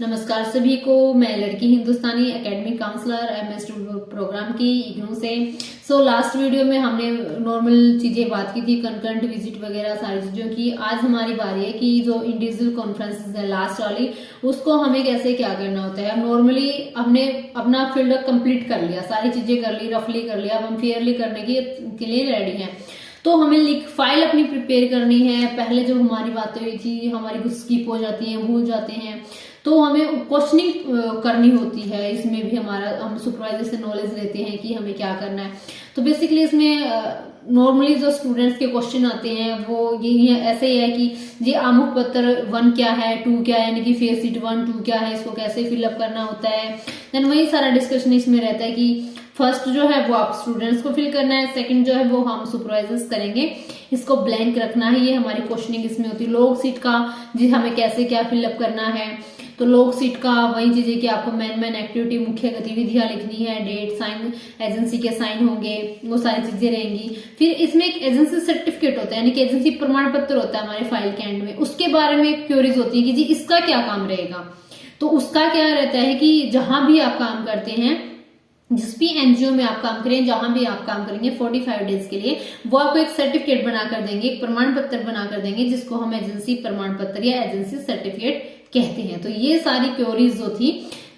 नमस्कार सभी को। मैं लड़की हिंदुस्तानी एकेडमिक काउंसलर एमएस प्रोग्राम की इग्नू से। लास्ट वीडियो में हमने नॉर्मल चीजें बात की थी, कंकरेंट विजिट वगैरह सारी चीजों की। आज हमारी बारी है कि जो इंडिविजुअल कॉन्फ्रेंसेस है लास्ट वाली, उसको हमें कैसे क्या करना होता है। नॉर्मली हमने अपना फील्ड कंप्लीट कर लिया, सारी चीजें कर ली, रफली कर लिया, अब हम फेयरली करने के लिए रेडी हैं। तो हमें फाइल अपनी प्रिपेयर करनी है। पहले जो हमारी बातें हुई थी, हमारी कुछ स्किप हो जाती हैं, भूल जाते हैं, तो हमें क्वेश्चनिंग करनी होती है। इसमें भी हम सुपरवाइजर से नॉलेज लेते हैं कि हमें क्या करना है। तो बेसिकली इसमें नॉर्मली जो स्टूडेंट्स के क्वेश्चन आते हैं वो यही है, ऐसे ही है कि जी आमुख पत्र 1 क्या है, 2 क्या है, यानी कि फेस शीट 1 2 क्या है, इसको कैसे फिलअप करना होता है। देन वही सारा डिस्कशन इसमें रहता है कि फर्स्ट जो है वो आप स्टूडेंट्स को फिल करना है, सेकंड जो है वो हम सुपरवाइजर्स करेंगे। इसको ब्लैंक रखना है, ये हमारी क्वेश्चनिंग इसमें होती है। लॉग शीट का जी हमें कैसे क्या फिलअप करना है। तो लॉग शीट का वही चीज है कि आपको मेन एक्टिविटी, मुख्य गतिविधियां लिखनी है, डेट, साइन, एजेंसी के साइन होंगे, वो सारी चीजें रहेंगी। फिर इसमें एक एजेंसी सर्टिफिकेट होता है, यानी कि एजेंसी प्रमाण पत्र होता है हमारे फाइल के एंड में। उसके बारे में क्वेरीज होती है कि जी इसका क्या काम रहेगा। तो उसका क्या रहता है कि जहां भी आप काम करते हैं, जिस भी एनजीओ में आप काम करें, जहां भी आप काम करेंगे 45 डेज के लिए, वो आपको एक सर्टिफिकेट बनाकर देंगे, एक प्रमाण पत्र बनाकर देंगे, जिसको हम एजेंसी प्रमाण पत्र या एजेंसी सर्टिफिकेट कहते हैं। तो ये सारी क्वेरीज जो थी,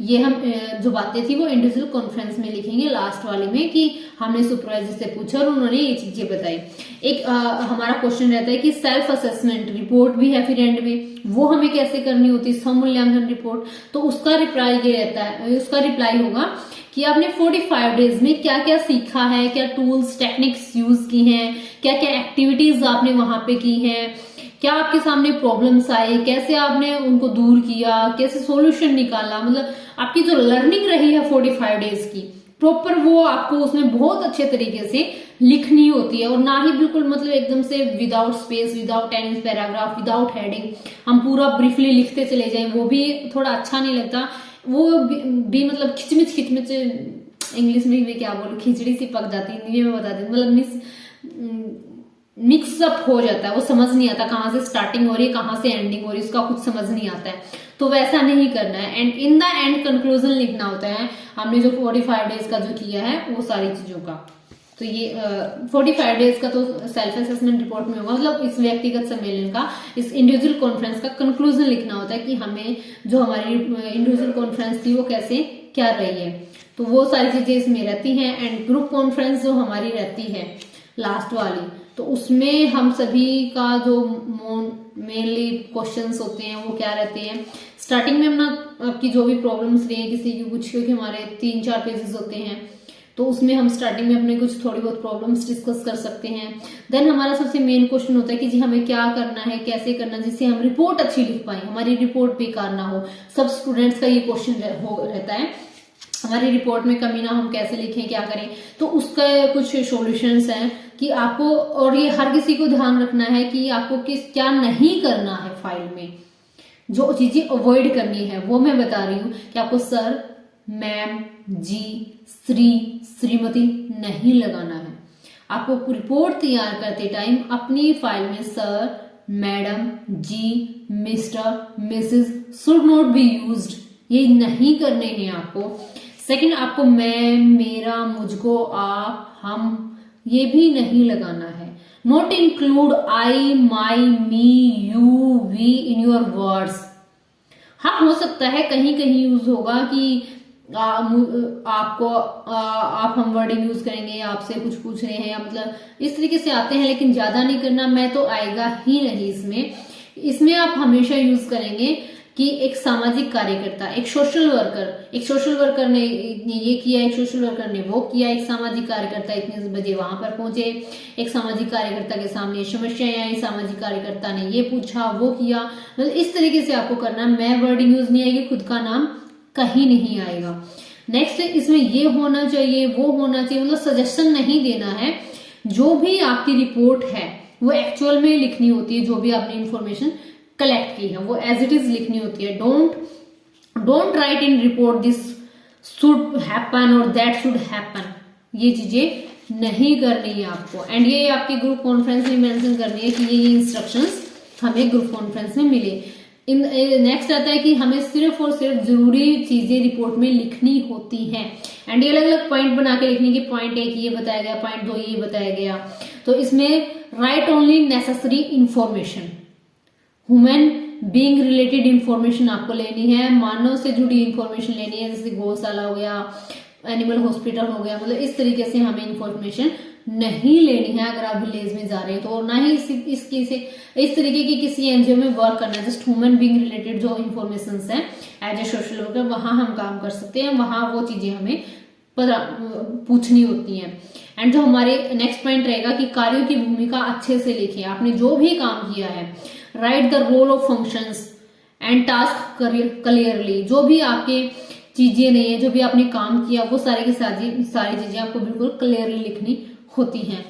ये हम जो बातें थी वो इंडिविजुअल कॉन्फ्रेंस में लिखेंगे लास्ट वाले में, कि हमने सुपरवाइजर से पूछा और उन्होंने ये चीजें बताई। एक हमारा क्वेश्चन रहता है कि सेल्फ असेसमेंट रिपोर्ट भी है फिर एंड में, वो हमें कैसे करनी होती है, स्वमूल्यांकन रिपोर्ट। तो उसका रिप्लाई ये रहता है, उसका रिप्लाई होगा कि आपने 45 डेज में क्या क्या सीखा है, क्या टूल्स टेक्निक्स यूज की हैं, क्या क्या एक्टिविटीज आपने वहां पे की हैं, क्या आपके सामने प्रॉब्लम्स आए, कैसे आपने उनको दूर किया, कैसे सॉल्यूशन निकाला। मतलब आपकी जो लर्निंग रही है 45 डेज की प्रॉपर, वो आपको उसमें बहुत अच्छे तरीके से लिखनी होती है। और ना ही बिल्कुल मतलब एकदम से without space, without any paragraph, without heading हम पूरा ब्रीफली लिखते चले जाएं, वो भी थोड़ा अच्छा नहीं लगता। वो भी मतलब खिचमिच इंग्लिश में मैं क्या बोलूं, खिचड़ी सी पक जाती है, हिंदी में बता दें, मतलब मिक्सअप हो जाता है। वो समझ नहीं आता कहाँ से स्टार्टिंग हो रही है, कहाँ से एंडिंग हो रही है, उसका कुछ समझ नहीं आता है। तो वैसा नहीं करना है। And in the end conclusion लिखना होता है, हमने जो 45 डेज का जो किया है वो सारी चीजों का। तो ये 45 डेज का तो सेल्फ असेसमेंट रिपोर्ट में होगा, मतलब इस व्यक्तिगत सम्मेलन का, इस इंडिविजुअल कॉन्फ्रेंस का कंक्लूजन लिखना होता है कि हमें जो हमारी इंडिविजुअल कॉन्फ्रेंस थी वो कैसे क्या रही है। तो वो सारी चीजें इसमें रहती हैं। एंड ग्रुप कॉन्फ्रेंस जो हमारी रहती है लास्ट वाली, तो उसमें हम सभी का जो मेनली क्वेश्चंस होते हैं वो क्या रहते हैं। स्टार्टिंग में अपना आपकी जो भी प्रॉब्लम्स रही है किसी की कुछ, क्योंकि हमारे 3-4 पेजेस होते हैं, तो उसमें हम स्टार्टिंग में अपने कुछ थोड़ी बहुत प्रॉब्लम्स डिस्कस कर सकते हैं। देन हमारा सबसे मेन क्वेश्चन होता है कि जी हमें क्या करना है, कैसे करना, जिससे हम रिपोर्ट अच्छी लिख पाए, हमारी रिपोर्ट बेकार ना हो। सब स्टूडेंट्स का ये क्वेश्चन रहता है, हमारी रिपोर्ट में कमी ना, हम कैसे लिखें, क्या करें। तो उसका कुछ सॉल्यूशंस हैं कि आपको, और ये हर किसी को ध्यान रखना है कि आपको क्या नहीं करना है फाइल में, जो चीजें अवॉइड करनी है वो मैं बता रही हूँ कि आपको सर, मैम, जी, श्री, श्रीमती नहीं लगाना है। आपको रिपोर्ट तैयार करते टाइम अपनी फाइल में sir, madam, ji, mister, Mrs should not be used, ये नहीं करने हैं आपको। सेकंड, आपको मैं, मेरा, मुझको, आप, हम, ये भी नहीं लगाना है। Not include I, my, me, you, we in your words. हाँ, हो सकता है कहीं कहीं यूज होगा कि आपको आप हम वर्डिंग यूज करेंगे, आपसे कुछ पूछ रहे हैं, या मतलब इस तरीके से आते हैं, लेकिन ज्यादा नहीं करना। मैं तो आएगा ही नहीं इसमें आप हमेशा यूज करेंगे कि एक सामाजिक कार्यकर्ता, एक सोशल वर्कर ने ये किया, एक सोशल वर्कर ने वो किया, एक सामाजिक कार्यकर्ता इतने बजे वहां पर पहुंचे, एक सामाजिक कार्यकर्ता के सामने समस्याएं आई, सामाजिक कार्यकर्ता ने ये पूछा, वो किया। मतलब इस तरीके से आपको करना। मैं वर्डिंग यूज नहीं आएगी, खुद का नाम कहीं नहीं आएगा। नेक्स्ट, इसमें ये होना चाहिए, वो होना चाहिए, मतलब सजेशन नहीं देना है। जो भी आपकी रिपोर्ट है वो एक्चुअल में लिखनी होती है, जो भी आपने इंफॉर्मेशन कलेक्ट की है वो एज इट इज लिखनी होती है। Don't write in report this should happen और दैट शुड हैपन, ये चीजें नहीं करनी है आपको। एंड ये आपकी ग्रुप कॉन्फ्रेंस में मेंशन करनी है कि ये इंस्ट्रक्शंस हमें ग्रुप कॉन्फ्रेंस में मिले। नेक्स्ट आता है कि हमें सिर्फ और सिर्फ जरूरी चीजें रिपोर्ट में लिखनी होती हैं। एंड ये अलग अलग पॉइंट बना के लिखने की, पॉइंट 1 ये बताया गया, पॉइंट 2 ये बताया गया। तो इसमें right only necessary information, human being related information आपको लेनी है, मानव से जुड़ी इंफॉर्मेशन लेनी है, जैसे गौशाला हो गया, एनिमल हॉस्पिटल हो गया, मतलब इस तरीके से हमें इंफॉर्मेशन नहीं लेनी है अगर आप विलेज में जा रहे हैं तो। ना ही इस तरीके की किसी एनजीओ में वर्क करना है। जस्ट ह्यूमन बीइंग रिलेटेड जो इंफॉर्मेशन है एज ए सोशल वर्कर, वहां हम काम कर सकते हैं, वहां वो चीजें हमें पूछनी होती हैं। एंड जो हमारे नेक्स्ट पॉइंट रहेगा कि कार्यों की भूमिका अच्छे से लिखिए। आपने जो भी काम किया है, write the role of functions and task clearly. जो भी आपके चीजें नहीं है, जो भी आपने काम किया, वो सारी की सारी चीजें आपको बिल्कुल क्लियरली लिखनी होती हैं।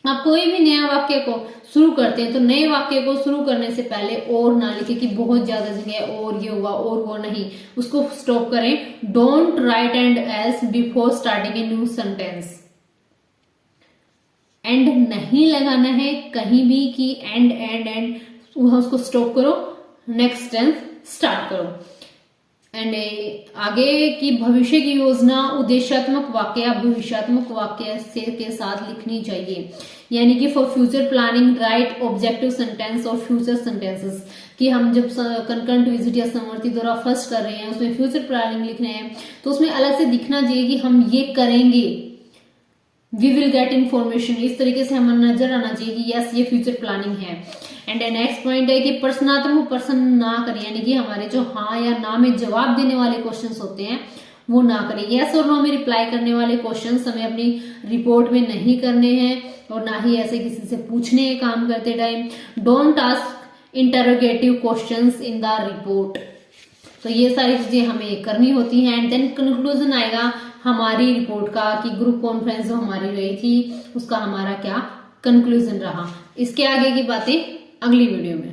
आप कोई भी नया वाक्य को शुरू करते हैं तो नए वाक्य को शुरू करने से पहले और ना लिखे कि बहुत ज्यादा जगह और ये होगा और वो नहीं, उसको स्टॉप करें। Don't write and else before starting a new sentence. And नहीं लगाना है कहीं भी कि एंड उसको स्टॉप करो, नेक्स्ट टेंस स्टार्ट करो। एंड आगे की भविष्य की योजना उद्देश्यात्मक वाक्य, भविष्यात्मक वाक्य से के साथ लिखनी चाहिए। यानी कि for future planning right objective sentence और फ्यूचर सेंटेंसेस, कि हम जब कंकरेंट विजिट या समवर्ती दौरा फर्स्ट कर रहे हैं, उसमें फ्यूचर प्लानिंग लिख रहे हैं, तो उसमें अलग से दिखना चाहिए कि हम ये करेंगे, वी विल गेट इन्फॉर्मेशन। इस तरीके से हमें नजर आना चाहिए कि यस ये फ्यूचर प्लानिंग है। एंड नेक्स्ट पॉइंट है कि प्रश्नात्मक प्रश्न ना करें, यानी कि हमारे जो हाँ या ना में जवाब देने वाले क्वेश्चंस होते हैं वो ना करें। यस और नो में रिप्लाई करने वाले क्वेश्चंस हमें अपनी रिपोर्ट में नहीं करने हैं, और ना ही ऐसे किसी से पूछने काम करते time. Don't ask interrogative questions in the report. तो ये सारी चीजें हमें करनी होती हैं। एंड देन कंक्लूजन आएगा हमारी रिपोर्ट का कि ग्रुप कॉन्फ्रेंस जो हमारी रही थी उसका हमारा क्या कंक्लूजन रहा। इसके आगे की बातें अगली वीडियो में।